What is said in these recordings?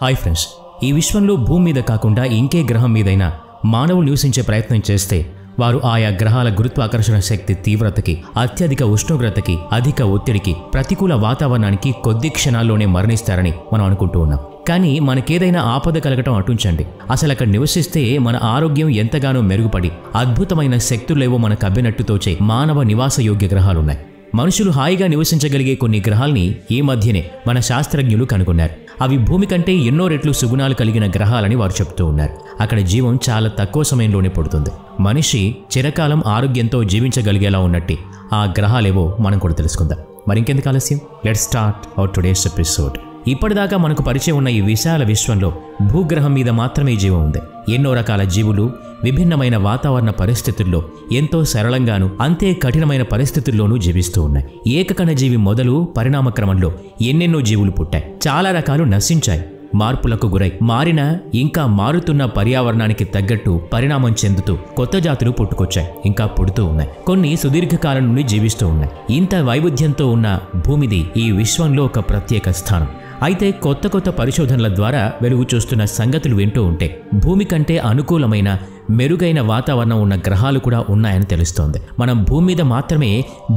Hi friends, ఈ విశ్వంలో భూమి మీద కాకుండా ఇంకే గ్రహం మీదైనా మానవులు నివసించే ప్రయత్నం చేస్తే వారు ఆయా గ్రహాల గురుత్వాకర్షణ శక్తి తీవ్రతకి, అత్యధిక ఉష్ణోగ్రతకి, అధిక ఒత్తిడికి, ప్రతికూల వాతావరణానికి కొద్ది క్షణాల్లోనే మరణిస్తారని మనం అనుకుంటూ ఉన్నాం. కానీ మనకేదైనా ఆపద కలగటం అటుంచండి, అసలు అక్కడ నివసిస్తే మన ఆరోగ్యం ఎంతగానో మెరుగుపడి అద్భుతమైన శక్తులేవో మనకు అబ్బినట్టు తోచే మానవ నివాసయోగ్య గ్రహాలున్నాయి. మనుషులు హాయిగా నివసించగలిగే కొన్ని గ్రహాల్ని ఈ మధ్యనే మన శాస్త్రజ్ఞులు కనుగొన్నారు. అవి భూమి కంటే ఎన్నో రెట్లు సుగుణాలు కలిగిన గ్రహాలని వారు చెప్తూ ఉన్నారు. అక్కడ జీవం చాలా తక్కువ సమయంలోనే పుడుతుంది. మనిషి చిరకాలం ఆరోగ్యంతో జీవించగలిగేలా ఉన్నట్టు ఆ గ్రహాలేవో మనం కూడా తెలుసుకుందాం. మరింకెందుకు ఆలస్యం, let's start our today's episode. ఇప్పటిదాకా మనకు పరిచయం ఉన్న ఈ విశాల విశ్వంలో భూగ్రహం మీద మాత్రమే జీవం ఉంది. ఎన్నో రకాల జీవులు విభిన్నమైన వాతావరణ పరిస్థితుల్లో ఎంతో సరళంగాను అంతే కఠినమైన పరిస్థితుల్లోనూ జీవిస్తూ ఉన్నాయి. ఏకకణ జీవి మొదలు పరిణామ క్రమంలో ఎన్నెన్నో జీవులు పుట్టాయి. చాలా రకాలు నశించాయి, మార్పులకు గురై మారిన ఇంకా మారుతున్న పర్యావరణానికి తగ్గట్టు పరిణామం చెందుతూ కొత్త జాతులు పుట్టుకొచ్చాయి, ఇంకా పుడుతూ ఉన్నాయి. కొన్ని సుదీర్ఘకాలం నుండి జీవిస్తూ ఉన్నాయి. ఇంత వైవిధ్యంతో ఉన్న భూమిది ఈ విశ్వంలో ఒక ప్రత్యేక స్థానం. అయితే కొత్త కొత్త పరిశోధనల ద్వారా వెలుగు చూస్తున్న సంగతులు వింటూ ఉంటే భూమి కంటే అనుకూలమైన మెరుగైన వాతావరణం ఉన్న గ్రహాలు కూడా ఉన్నాయని తెలుస్తోంది. మనం భూమి మీద మాత్రమే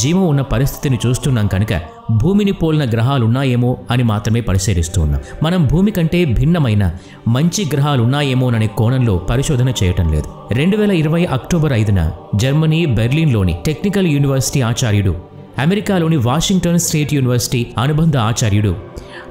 జీవం ఉన్న పరిస్థితిని చూస్తున్నాం కనుక భూమిని పోలిన గ్రహాలున్నాయేమో అని మాత్రమే పరిశీలిస్తూ ఉన్నాం. మనం భూమి కంటే భిన్నమైన మంచి గ్రహాలున్నాయేమోననే కోణంలో పరిశోధన చేయటం లేదు. 2020 అక్టోబర్ 5న జర్మనీ బెర్లిన్లోని టెక్నికల్ యూనివర్సిటీ ఆచార్యుడు, అమెరికాలోని వాషింగ్టన్ స్టేట్ యూనివర్సిటీ అనుబంధ ఆచార్యుడు,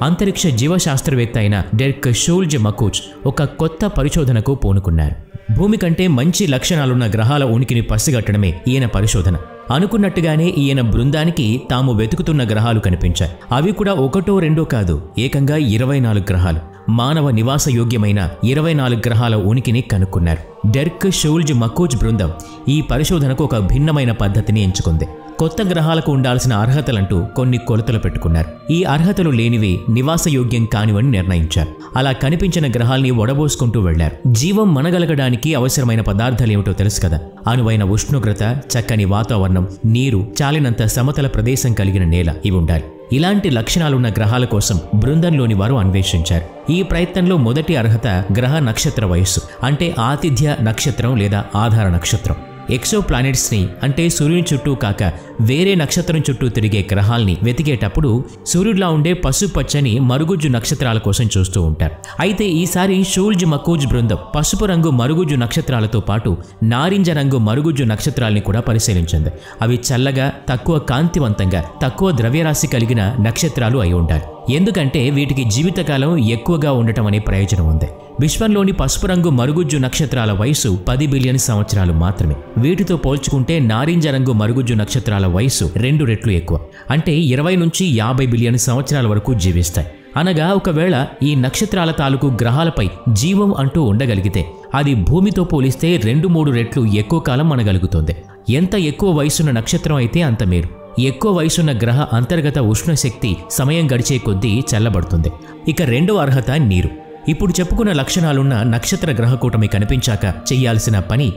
అంతరిక్ష జీవశాస్త్రవేత్త అయిన డెర్క్ షూల్జ్ మకూచ్ ఒక కొత్త పరిశోధనకు పూనుకున్నారు. భూమి కంటే మంచి లక్షణాలున్న గ్రహాల ఉనికిని పసిగట్టడమే ఈయన పరిశోధన. అనుకున్నట్టుగానే ఈయన బృందానికి తాము వెతుకుతున్న గ్రహాలు కనిపించాయి. అవి కూడా ఒకటో రెండో కాదు, ఏకంగా 24 గ్రహాలు. మానవ నివాస యోగ్యమైన 24 గ్రహాల ఉనికిని కనుక్కున్నారు. డెర్క్ షూల్జ్ మకూచ్ బృందం ఈ పరిశోధనకు ఒక భిన్నమైన పద్ధతిని ఎంచుకుంది. కొత్త గ్రహాలకు ఉండాల్సిన అర్హతలంటూ కొన్ని కొలతలు పెట్టుకున్నారు. ఈ అర్హతలు లేనివి నివాసయోగ్యం కానివని నిర్ణయించారు. అలా కనిపించిన గ్రహాల్ని వడబోసుకుంటూ వెళ్లారు. జీవం మనగలగడానికి అవసరమైన పదార్థాలు ఏమిటో తెలుసు కదా. అనువైన ఉష్ణోగ్రత, చక్కని వాతావరణం, నీరు, చాలినంత సమతల ప్రదేశం కలిగిన నేల, ఇవి ఉండాలి. ఇలాంటి లక్షణాలున్న గ్రహాల కోసం బృందంలోని వారు అన్వేషించారు. ఈ ప్రయత్నంలో మొదటి అర్హత గ్రహ నక్షత్ర వయస్సు, అంటే ఆతిథ్య నక్షత్రం లేదా ఆధార నక్షత్రం. ఎక్సో ప్లానెట్స్ని, అంటే సూర్యుని చుట్టూ కాక వేరే నక్షత్రం చుట్టూ తిరిగే గ్రహాల్ని వెతికేటప్పుడు సూర్యుడిలా ఉండే పసుపచ్చని మరుగుజ్జు నక్షత్రాల కోసం చూస్తూ ఉంటారు. అయితే ఈసారి షూల్జ్ మకూచ్ బృందం పసుపు రంగు మరుగుజ్జు నక్షత్రాలతో పాటు నారింజ రంగు మరుగుజ్జు నక్షత్రాల్ని కూడా పరిశీలించింది. అవి చల్లగా, తక్కువ కాంతివంతంగా, తక్కువ ద్రవ్యరాశి కలిగిన నక్షత్రాలు అయి ఉండాలి. ఎందుకంటే వీటికి జీవితకాలం ఎక్కువగా ఉండటం అనే ప్రయోజనం ఉంది. విశ్వంలోని పసుపు రంగు మరుగుజ్జు నక్షత్రాల వయసు 10 బిలియన్ సంవత్సరాలు మాత్రమే. వీటితో పోల్చుకుంటే నారింజ రంగు మరుగుజ్జు నక్షత్రాల వయసు 2 రెట్లు ఎక్కువ, అంటే 20 నుంచి 50 బిలియన్ సంవత్సరాల వరకు జీవిస్తాయి. అనగా ఒకవేళ ఈ నక్షత్రాల తాలూకు గ్రహాలపై జీవం అంటూ ఉండగలిగితే అది భూమితో పోలిస్తే 2-3 రెట్లు ఎక్కువ కాలం మనగలుగుతుంది. ఎంత ఎక్కువ వయసున్న నక్షత్రం అయితే అంత మేలు. ఎక్కువ వయసున్న గ్రహ అంతర్గత ఉష్ణశక్తి సమయం గడిచే కొద్దీ చల్లబడుతుంది. ఇక రెండో అర్హత నీరు. ఇప్పుడు చెప్పుకున్న లక్షణాలున్న నక్షత్ర గ్రహ కూటమి కనిపించాక చెయ్యాల్సిన పని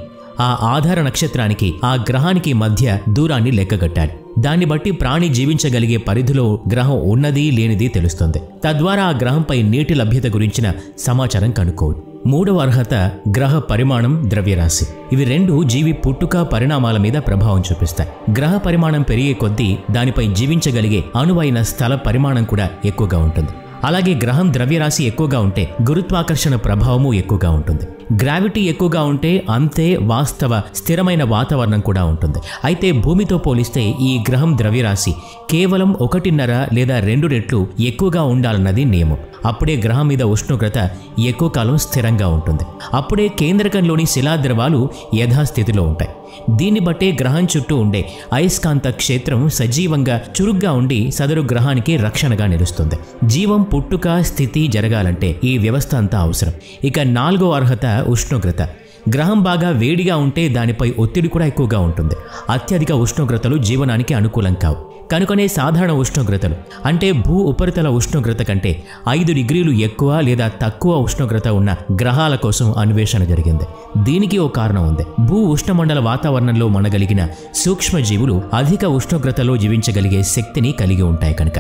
ఆ ఆధార నక్షత్రానికి, ఆ గ్రహానికి మధ్య దూరాన్ని లెక్కగట్టాలి. దాన్ని బట్టి ప్రాణి జీవించగలిగే పరిధిలో గ్రహం ఉన్నది లేనిది తెలుస్తుంది. తద్వారా ఆ గ్రహంపై నీటి లభ్యత గురించిన సమాచారం కనుక్కోవాలి. మూడవ అర్హత గ్రహ పరిమాణం, ద్రవ్యరాశి. ఇవి రెండు జీవి పుట్టుక పరిణామాల మీద ప్రభావం చూపిస్తాయి. గ్రహ పరిమాణం పెరిగే కొద్దీ దానిపై జీవించగలిగే అనువైన స్థల పరిమాణం కూడా ఎక్కువగా ఉంటుంది. అలాగే గ్రహం ద్రవ్యరాశి ఎక్కువగా ఉంటే గురుత్వాకర్షణ ప్రభావము ఎక్కువగా ఉంటుంది. గ్రావిటీ ఎక్కువగా ఉంటే అంతే వాస్తవ స్థిరమైన వాతావరణం కూడా ఉంటుంది. అయితే భూమితో పోలిస్తే ఈ గ్రహం ద్రవ్యరాశి కేవలం 1.5 లేదా 2 రెట్లు ఎక్కువగా ఉండాలన్నది నియమం. అప్పుడే గ్రహం మీద ఉష్ణోగ్రత ఎక్కువ కాలం స్థిరంగా ఉంటుంది. అప్పుడే కేంద్రకంలోని శిలాద్రవాలు యథాస్థితిలో ఉంటాయి. దీన్ని బట్టే గ్రహం చుట్టూ ఉండే అయస్కాంత క్షేత్రం సజీవంగా, చురుగ్గా ఉండి సదరు గ్రహానికి రక్షణగా నిలుస్తుంది. జీవం పుట్టుక, స్థితి జరగాలంటే ఈ వ్యవస్థ అంతా అవసరం. ఇక 4వ అర్హత ఉష్ణోగ్రత. గ్రహం బాగా వేడిగా ఉంటే దానిపై ఒత్తిడి కూడా ఎక్కువగా ఉంటుంది. అత్యధిక ఉష్ణోగ్రతలు జీవనానికి అనుకూలం కావు. కనుకనే సాధారణ ఉష్ణోగ్రతలు, అంటే భూ ఉపరితల ఉష్ణోగ్రత కంటే 5 డిగ్రీలు ఎక్కువ లేదా తక్కువ ఉష్ణోగ్రత ఉన్న గ్రహాల కోసం అన్వేషణ జరిగింది. దీనికి ఓ కారణం ఉంది. భూ ఉష్ణమండల వాతావరణంలో మనగలిగిన సూక్ష్మజీవులు అధిక ఉష్ణోగ్రతలో జీవించగలిగే శక్తిని కలిగి ఉంటాయి కనుక.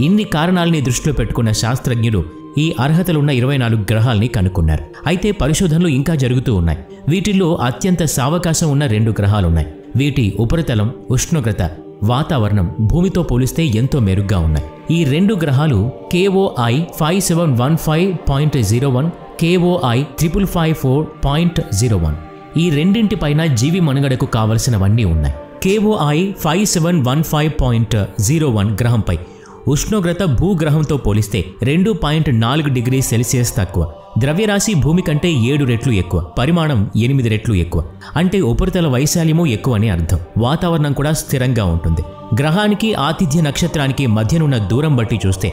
ఇన్ని కారణాలని దృష్టిలో పెట్టుకున్న శాస్త్రజ్ఞులు ఈ అర్హతలున్న 24 గ్రహాల్ని కనుక్కున్నారు. అయితే పరిశోధనలు ఇంకా జరుగుతూ ఉన్నాయి. వీటిల్లో అత్యంత సావకాశం ఉన్న 2 గ్రహాలున్నాయి. వీటి ఉపరితలం, ఉష్ణోగ్రత, వాతావరణం భూమితో పోలిస్తే ఎంతో మెరుగ్గా ఉన్నాయి. ఈ 2 గ్రహాలు KOI 5715.01, KOI 5554.01. ఈ రెండింటిపైన జీవి మనుగడకు కావలసినవన్నీ ఉన్నాయి. KOI 5715.01 గ్రహంపై ఉష్ణోగ్రత భూగ్రహంతో పోలిస్తే 2.4 డిగ్రీ సెల్సియస్ తక్కువ. ద్రవ్యరాశి భూమి కంటే 7 రెట్లు ఎక్కువ. పరిమాణం 8 రెట్లు ఎక్కువ. అంటే ఉపరితల వైశాల్యము ఎక్కువ అని అర్థం. వాతావరణం కూడా స్థిరంగా ఉంటుంది. గ్రహానికి ఆతిథ్య నక్షత్రానికి మధ్యనున్న దూరం బట్టి చూస్తే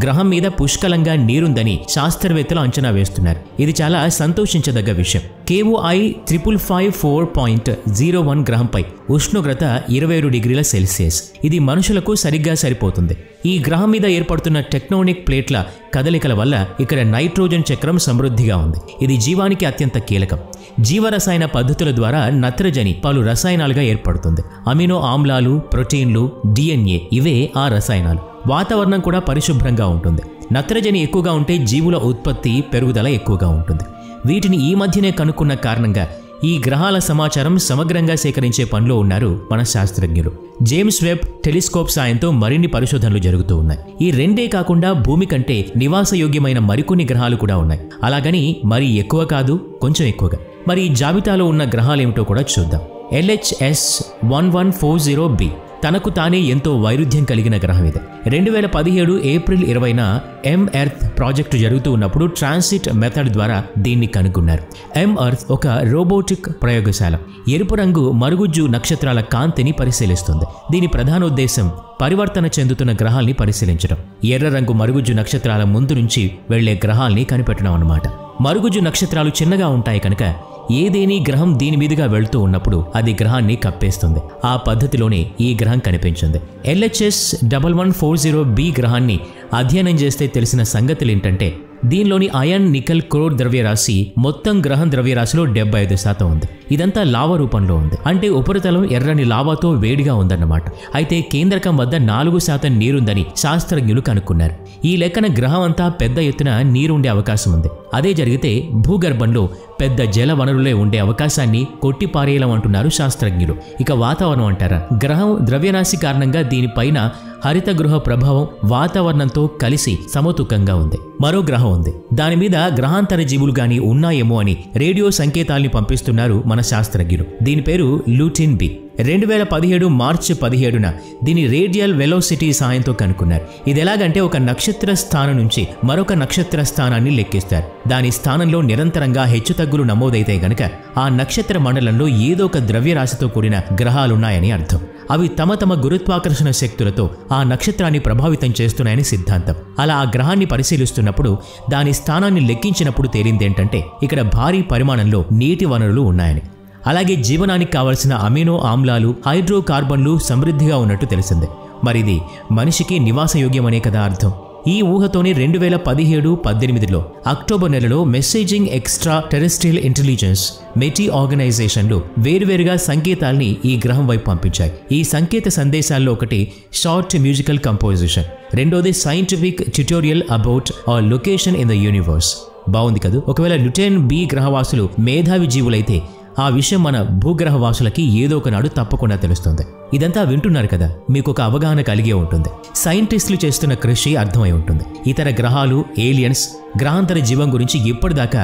గ్రహం మీద పుష్కలంగా నీరుందని శాస్త్రవేత్తలు అంచనా వేస్తున్నారు. ఇది చాలా సంతోషించదగ్గ విషయం. KOI 5554.01 గ్రహంపై ఉష్ణోగ్రత 27 డిగ్రీల సెల్సియస్. ఇది మనుషులకు సరిగ్గా సరిపోతుంది. ఈ గ్రహం మీద ఏర్పడుతున్న టెక్టోనిక్ ప్లేట్ల కదలికల వల్ల ఇక్కడ నైట్రోజన్ చక్రం సమృద్ధిగా ఉంది. ఇది జీవానికి అత్యంత కీలకం. జీవరసాయన పద్ధతుల ద్వారా నత్రజని పలు రసాయనాలుగా ఏర్పడుతుంది. అమినో ఆమ్లాలు, ప్రోటీన్లు, DNA ఇవే ఆ రసాయనాలు. వాతావరణం కూడా పరిశుభ్రంగా ఉంటుంది. నత్రజని ఎక్కువగా ఉంటే జీవుల ఉత్పత్తి, పెరుగుదల ఎక్కువగా ఉంటుంది. వీటిని ఈ మధ్యనే కనుక్కున్న కారణంగా ఈ గ్రహాల సమాచారం సమగ్రంగా సేకరించే పనిలో ఉన్నారు మన శాస్త్రజ్ఞులు. జేమ్స్ వెబ్ టెలిస్కోప్ సాయంతో మరిన్ని పరిశోధనలు జరుగుతూ ఉన్నాయి. ఈ 2 కాకుండా భూమి కంటే నివాసయోగ్యమైన మరికొన్ని గ్రహాలు కూడా ఉన్నాయి. అలాగని మరీ ఎక్కువ కాదు, కొంచెం ఎక్కువగా. మరి ఈ జాబితాలో ఉన్న గ్రహాలేమిటో కూడా చూద్దాం. LHS 1140b తనకు తానే ఎంతో వైరుధ్యం కలిగిన గ్రహం ఇది. 2017 ఏప్రిల్ 20న ఎర్త్ ప్రాజెక్టు జరుగుతూ ఉన్నప్పుడు ట్రాన్సిట్ మెథడ్ ద్వారా దీన్ని కనుగొన్నారు. ఎర్త్ ఒక రోబోటిక్ ప్రయోగశాల. ఎరుపు రంగు మరుగుజ్జు నక్షత్రాల కాంతిని పరిశీలిస్తుంది. దీని ప్రధాన ఉద్దేశం పరివర్తన చెందుతున్న గ్రహాల్ని పరిశీలించడం. ఎర్ర రంగు మరుగుజ్జు నక్షత్రాల ముందు నుంచి వెళ్లే గ్రహాల్ని కనిపెట్టడం అన్నమాట. మరుగుజ్జు నక్షత్రాలు చిన్నగా ఉంటాయి కనుక ఏదేని గ్రహం దీని మీదుగా వెళ్తూ ఉన్నప్పుడు అది గ్రహాన్ని కప్పేస్తుంది. ఆ పద్ధతిలోనే ఈ గ్రహం కనిపించింది. LHS 1140b గ్రహాన్ని అధ్యయనం చేస్తే తెలిసిన సంగతులేంటంటే దీనిలోని అయన్, నికెల్, క్రోర్ ద్రవ్యరాశి మొత్తం గ్రహం ద్రవ్యరాశిలో 75% ఉంది. ఇదంతా లావా రూపంలో ఉంది. అంటే ఉపరితలం ఎర్రని లావాతో వేడిగా ఉందన్నమాట. అయితే కేంద్రకం వద్ద 4% నీరుందని శాస్త్రజ్ఞులు కనుక్కున్నారు. ఈ లెక్కన గ్రహం అంతా పెద్ద ఎత్తున నీరుండే అవకాశం ఉంది. అదే జరిగితే భూగర్భంలో పెద్ద జల వనరులే ఉండే అవకాశాన్ని కొట్టిపారేయలం అంటున్నారు శాస్త్రజ్ఞులు. ఇక వాతావరణం అంటారా? గ్రహం ద్రవ్యరాశి కారణంగా దీనిపైన హరిత గృహ ప్రభావం వాతావరణంతో కలిసి సమతూకంగా ఉంది. మరో గ్రహం ఉంది. దాని మీద గ్రహాంతర జీవులు గాని ఉన్నాయేమో అని రేడియో సంకేతాల్ని పంపిస్తున్నారు మన శాస్త్రజ్ఞులు. దీని పేరు లూటిన్ బి. 2017 మార్చి 17న దీని రేడియల్ వెలోసిటీ సాయంతో కనుక్కున్నారు. ఇది ఎలాగంటే ఒక నక్షత్ర స్థానం నుంచి మరొక నక్షత్ర స్థానాన్ని లెక్కిస్తారు. దాని స్థానంలో నిరంతరంగా హెచ్చుతగ్గులు నమోదైతే గనక ఆ నక్షత్ర మండలంలో ఏదో ఒక ద్రవ్యరాశితో కూడిన గ్రహాలున్నాయని అర్థం. అవి తమ తమ గురుత్వాకర్షణ శక్తులతో ఆ నక్షత్రాన్ని ప్రభావితం చేస్తున్నాయని సిద్ధాంతం. అలా ఆ గ్రహాన్ని పరిశీలిస్తున్నప్పుడు దాని స్థానాన్ని లెక్కించినప్పుడు తేలిందేంటంటే ఇక్కడ భారీ పరిమాణంలో నీటి వనరులు ఉన్నాయని. అలాగే జీవనానికి కావలసిన అమినో ఆమ్లాలు, హైడ్రోకార్బన్లు సమృద్ధిగా ఉన్నట్టు తెలిసింది. మరిది మనిషికి నివాసయోగ్యమనే కదా అర్థం. ఈ ఊహతోనే 2017-18లో అక్టోబర్ నెలలో మెసేజింగ్ ఎక్స్ట్రా టెరెస్ట్రియల్ ఇంటెలిజెన్స్ మెటీ ఆర్గనైజేషన్లు వేరువేరుగా సంకేతాల్ని ఈ గ్రహం వైపు పంపించాయి. ఈ సంకేత సందేశాల్లో ఒకటి షార్ట్ మ్యూజికల్ కంపోజిషన్, రెండోది సైంటిఫిక్ ట్యుటోరియల్ అబౌట్ ఆ లొకేషన్ ఇన్ ద యూనివర్స్. బాగుంది కదా? ఒకవేళ లుటెన్ బి గ్రహవాసులు మేధావి జీవులైతే ఆ విషయం మన భూగ్రహవాసులకి ఏదో ఒకనాడు తప్పకుండా తెలుస్తుంది. ఇదంతా వింటున్నారు కదా, మీకు ఒక అవగాహన కలిగే ఉంటుంది. సైంటిస్టులు చేస్తున్న కృషి అర్థమై ఉంటుంది. ఇతర గ్రహాలు, ఏలియన్స్, గ్రహాంతర జీవం గురించి ఇప్పటిదాకా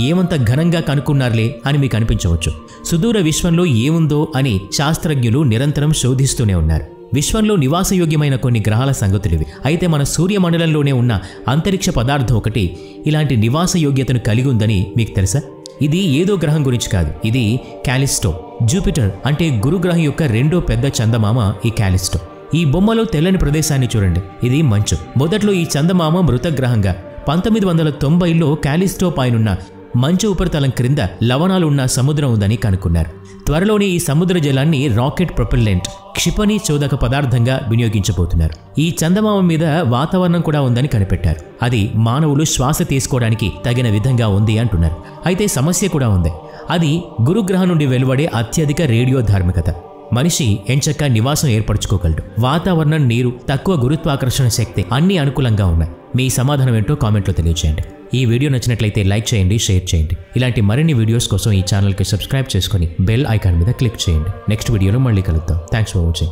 ఏమంత ఘనంగా కనుక్కున్నారులే అని మీకు అనిపించవచ్చు. సుదూర విశ్వంలో ఏముందో అని శాస్త్రజ్ఞులు నిరంతరం శోధిస్తూనే ఉన్నారు. విశ్వంలో నివాసయోగ్యమైన కొన్ని గ్రహాల సంగతులివి. అయితే మన సూర్యమండలంలోనే ఉన్న అంతరిక్ష పదార్థం ఒకటి ఇలాంటి నివాసయోగ్యతను కలిగి ఉందని మీకు తెలుసా? ఇది ఏదో గ్రహం గురించి కాదు. ఇది కాలిస్టో. జూపిటర్ అంటే గురుగ్రహం యొక్క రెండో పెద్ద చందమామ ఈ కాలిస్టో. ఈ బొమ్మలో తెల్లని ప్రదేశాన్ని చూడండి. ఇది మంచు. మొదట్లో ఈ చందమామ మృతగ్రహంగా 1990లో కాలిస్టో పైనున్న మంచు ఉపరితలం క్రింద లవణాలున్న సముద్రం ఉందని కనుక్కున్నారు. త్వరలోనే ఈ సముద్ర జలాన్ని రాకెట్ ప్రొపెల్లెంట్, క్షిపణి చోదక పదార్థంగా వినియోగించబోతున్నారు. ఈ చందమామ మీద వాతావరణం కూడా ఉందని కనిపెట్టారు. అది మానవులు శ్వాస తీసుకోవడానికి తగిన విధంగా ఉంది అంటున్నారు. అయితే సమస్య కూడా ఉంది. అది గురుగ్రహం నుండి వెలువడే అత్యధిక రేడియో ధార్మికత. మనిషి ఎంచక్కా నివాసం ఏర్పరచుకోగలడు. వాతావరణం, నీరు, తక్కువ గురుత్వాకర్షణ శక్తి అన్నీ అనుకూలంగా ఉన్నాయి. మీ సమాధానం ఏంటో కామెంట్లో తెలియజేయండి. ఈ వీడియో నచ్చినట్లయితే లైక్ చేయండి, షేర్ చేయండి. ఇలాంటి మరిన్ని వీడియోస్ కోసం ఈ ఛానల్కి సబ్స్క్రైబ్ చేసుకొని బెల్ ఐకాన్ మీద క్లిక్ చేయండి. నెక్స్ట్ వీడియోలో మళ్ళీ కలుద్దాం. Thanks for watching.